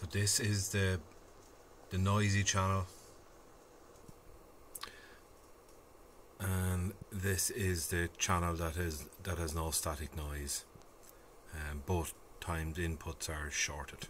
So this is the noisy channel, and this is the channel that has no static noise. Both timed inputs are shorted.